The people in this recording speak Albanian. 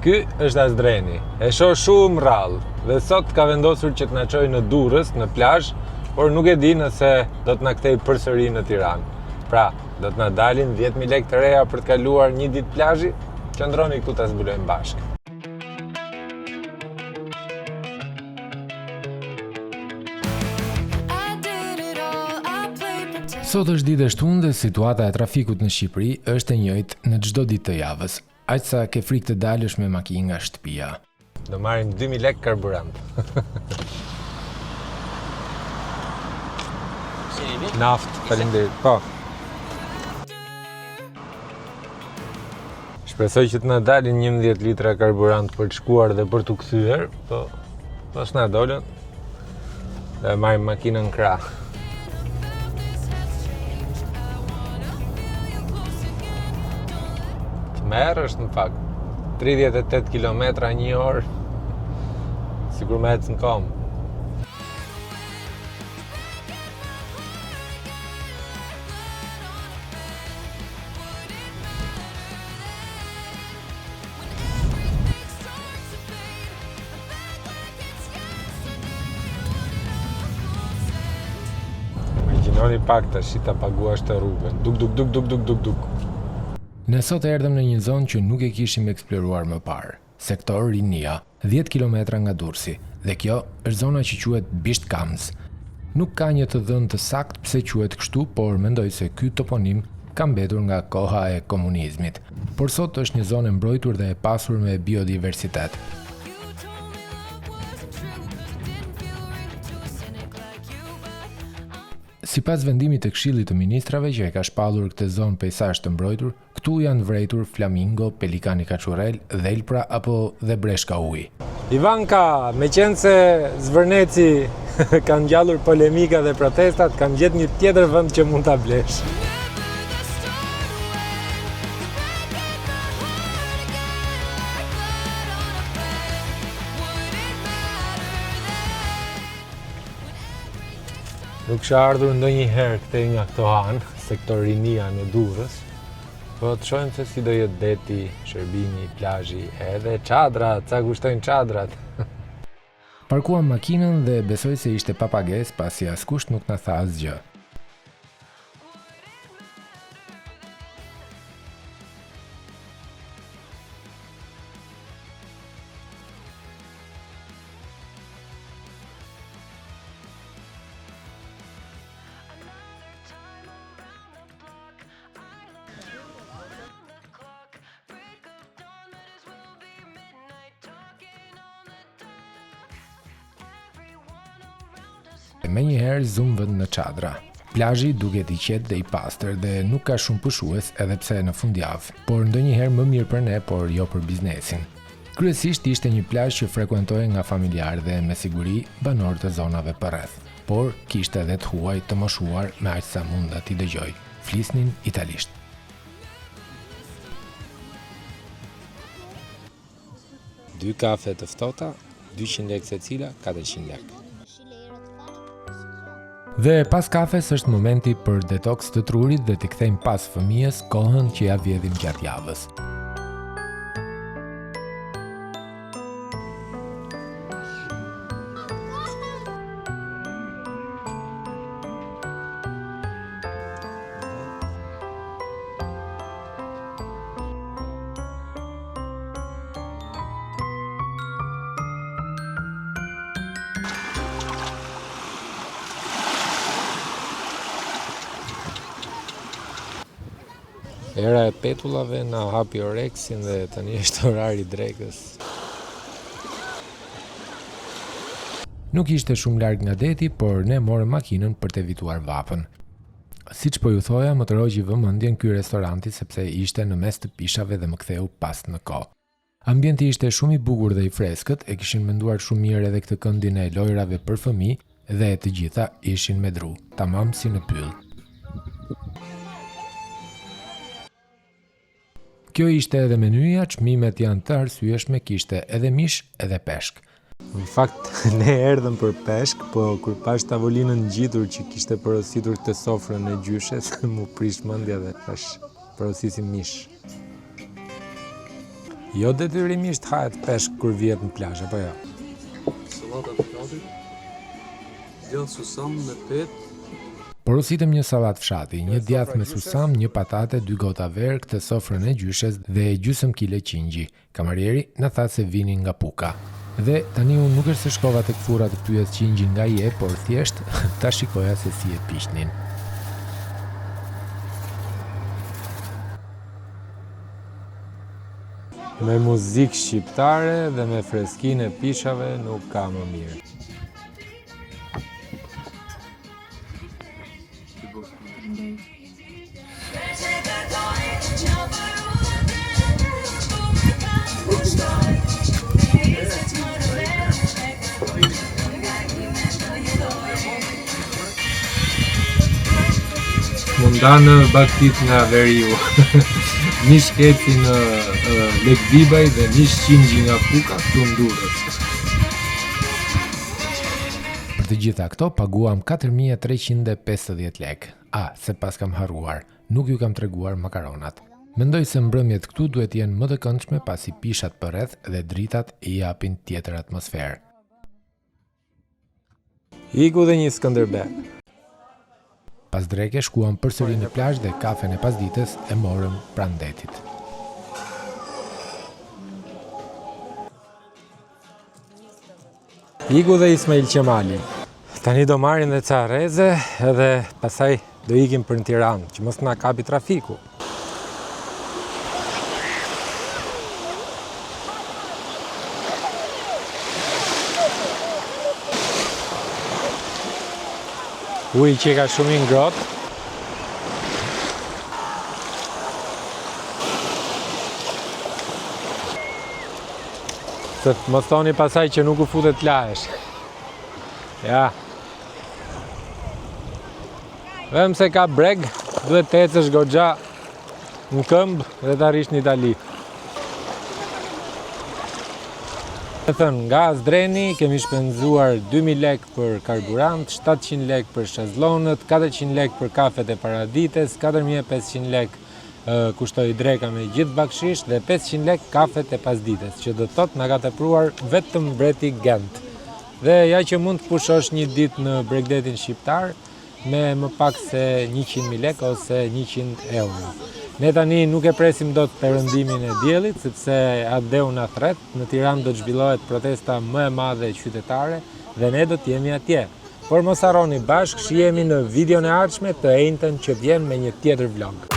Ky është Azdreni, e shoh shumë rrallë dhe sot ka vendosur që të na çojë në Durrës, në plazh, por nuk e di nëse do të na kthej përsëri në Tiranë. Pra, do të na dalin 10.000 lekë të reja për të kaluar një ditë plazhi. Qëndroni këtu ta zbulojmë bashkë. Sot është ditë e shtunë dhe situata e trafikut në Shqipëri është e njëjtë në çdo ditë të javës. Aq sa ke frikë të dalësh me makinë nga shtëpia. Do marrim 2.000 lekë karburant. Naft, faleminderit. Po. Shpresoj që të na dalin 11 litra karburant për të shkuar dhe për të kthyer, po s'na dolën. Dhe marrim makinën krah. Merë është në fakt 38 km një orë, sikur me ecë në kom. Imagjinoni pak tash ta paguash të rrugën. Duk. Ne sot erdhëm në një zonë që nuk e kishim eksploruar më parë. Sektor Rinia, 10 km nga Durrësi, dhe kjo është zona që quhet Bisht Kamz. Nuk ka një të dhënë të saktë pse quhet kështu, por mendoj se ky toponim ka mbetur nga koha e komunizmit. Por sot është një zonë e mbrojtur dhe e pasur me biodiversitet. Sipas vendimit të Këshillit të Ministrave që e ka shpallur këtë zonë pejsazh të mbrojtur, këtu janë vrejtur flamingo, pelikani kaçurel, dhelpra apo dhe breshka uji. Ivanka, meqense Zvërneci ka ngjallur polemika dhe protestat, kam gjetë një tjetër vend që mund ta blesh. Nuk shë ardhur ndonjëherë këtej nga këto hanë, sektor Rinia në Durrës, po të shohim se si do jetë deti, shërbimi, plazhi, edhe çadrat, ca kushtojnë çadrat. Parkuam makinën dhe besoj se ishte pa pagesë pasi askush nuk na tha asgjë. Me njëherë zoom vend në çadra. Plazhi duket i qetë dhe i pastër dhe nuk ka shumë pushues edhe pse në fundjavë, por ndonjëherë më mirë për ne, por jo për biznesin. Kryesisht ishte një plazh që frekuentohej nga familjarë dhe me siguri banorë të zonave përreth, por kishte edhe të huaj të moshuar me aq sa mund t'i dëgjoj. Flisnin italisht. Dy kafe të ftohta, 200 lekë secila, 400 lekë. Dhe pas kafes është momenti për detoks të trurit dhe t'i kthejmë pas fëmijës kohën që ja vjedhim gjatë javës. Era e petullave na hapi oreksin dhe tani është orari drekës. Nuk ishte shumë larg nga deti, por ne morëm makinën për të evituar vapën. Siç po ju thoja, më tërhoqi vëmendjen ky restoranti sepse ishte në mes të pishave dhe më ktheu pas në kohë. Ambienti ishte shumë i bukur dhe i freskët, e kishin menduar shumë mirë edhe këtë këndin e lojrave për fëmijë dhe të gjitha ishin me dru, tamam si në pyll. Kjo ishte edhe menyja, çmimet janë të arsyeshme, kishte edhe mish edhe peshk. Në fakt, ne erdhëm për peshk, po kur pash tavolinën ngjitur që kishte porositur të sofrën e gjyshes, mu prish mendja dhe thash porosisim mish. Jo detyrimisht hahet peshk kur vihet në plazh, apo jo? Sallata fshati, djath susam me petë, Porositëm një sallat fshati, një djath me susam, një patate, 2 gota verë, këtë sofrën e gjyshes dhe gjysmë kile qingji. Kamarieri na tha se vinin nga Puka. Dhe tani unë nuk është se shkova tek furra të pyes qingjin nga je, por thjesht ta shikoja se si e pishnin. Me muzikë shqiptare dhe me freskinë e pishave nuk ka më mirë. Munda në baktit nga veriu. Një shkeci në Lekbibaj dhe një shqingji nga Puka këtu në Durrës. Për të gjitha këto paguam 4.350 lekë. Se pas kam harruar, nuk ju kam treguar makaronat. Mendoj se mbrëmjet këtu duhet jenë më të këndshme pasi pishat përreth dhe dritat i japin tjetër atmosferë. Iku dhe një Skënderbeg. Pas dreke shkuam përsëri në plazh dhe kafen e pasdites e morëm pranë detit. Iku dhe Ismail Qemali. Tani do marrin dhe ca rreze edhe pastaj do ikim për në Tiranë, që mos na kapi trafiku. Uji që ka shumë i ngrohtë. Se mos thoni pasaj që nuk u futet lahesh. Ja. Vëm se ka breg, duhet të ecësh goxha në këmbë dhe të arrish në Itali. Nga Zdreni kemi shpenzuar 2.000 lek për karburant, 700 lek për shezlonët, 400 lek për kafet e paradites, 4.500 lek kushtoi dreka me gjithë bakshish dhe 500 lek kafet e pasdites, që do thot na ka tepruar vetëm mbreti Gent. Dhe ja që mund të pushosh një ditë në Bregdetin shqiptar me më pak se 100.000 lek ose 100 euro. Ne tani nuk e presim dot perëndimin e diellit, sepse atë deu na thret, në Tiranë do të zhvillohet protesta më e madhe qytetare dhe ne do të jemi atje. Por mos harroni bashkë, shihemi në videon e ardhshme të enjtën që vjen me një tjetër vlog.